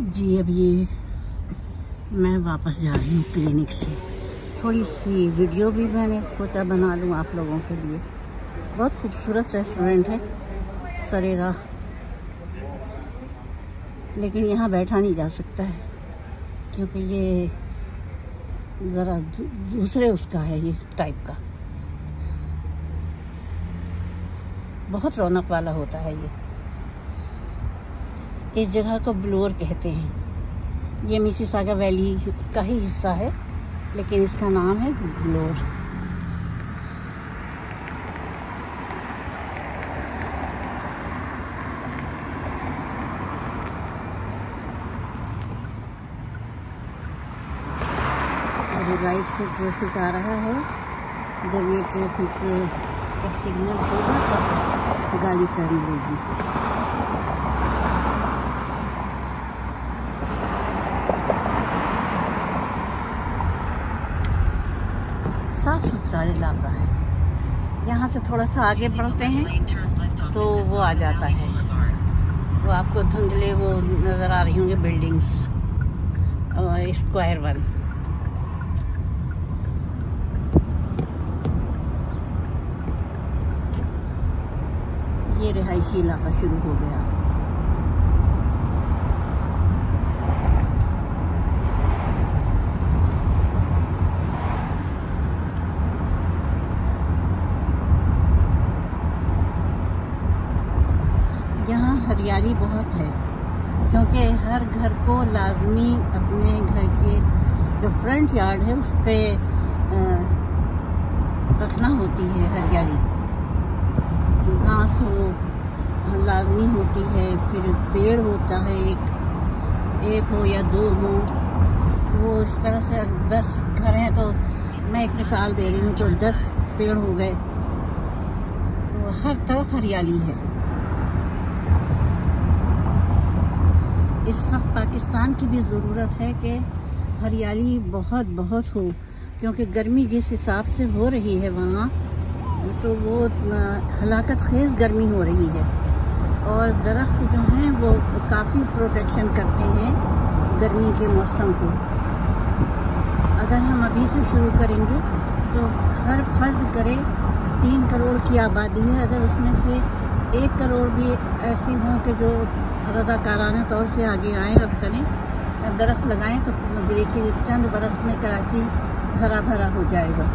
जी अब ये मैं वापस जा रही हूँ क्लिनिक से। थोड़ी सी वीडियो भी मैंने सोचा बना लूँ आप लोगों के लिए। बहुत खूबसूरत रेस्टोरेंट है सरेरा, लेकिन यहाँ बैठा नहीं जा सकता है क्योंकि ये ज़रा दूसरे उसका है, ये टाइप का बहुत रौनक वाला होता है ये। इस जगह को ब्लोर कहते हैं। ये मिसिसागा वैली का ही हिस्सा है, लेकिन इसका नाम है ब्लोर। और राइट से ट्रैफिक आ रहा है। जब ये ट्रैफिक का सिग्नल होगा तब गाड़ी टर्न लेगी। साफ सुथरा इलाका है। यहाँ से थोड़ा सा आगे बढ़ते हैं तो वो आ जाता है, वो आपको धुंधले वो नज़र आ रही होंगी बिल्डिंग्स, स्क्वायर वन। ये रिहायशी इलाका शुरू हो गया। यहाँ हरियाली बहुत है क्योंकि हर घर को लाजमी अपने घर के जो फ्रंट यार्ड है उस पे रखना होती है हरियाली। घास हो लाजमी होती है, फिर पेड़ होता है, एक हो या दो हो। तो वो इस तरह से 10 घर हैं तो मैं एक मिसाल दे रही हूँ, तो 10 पेड़ हो गए, तो हर तरफ हरियाली है। इस वक्त पाकिस्तान की भी ज़रूरत है कि हरियाली बहुत बहुत हो, क्योंकि गर्मी जिस हिसाब से हो रही है वहाँ, तो वो हलाकत खेज गर्मी हो रही है। और दरख्त जो हैं वो काफ़ी प्रोटेक्शन करते हैं गर्मी के मौसम को। अगर हम अभी से शुरू करेंगे तो हर फर्द करे, 3 करोड़ की आबादी है, अगर उसमें से 1 करोड़ भी ऐसी हों कि जो रज़ाकाराना तौर से आगे आएँ और करें, दरख्त लगाएं, तो देखिए चंद बरस में कराची हरा भरा हो जाएगा।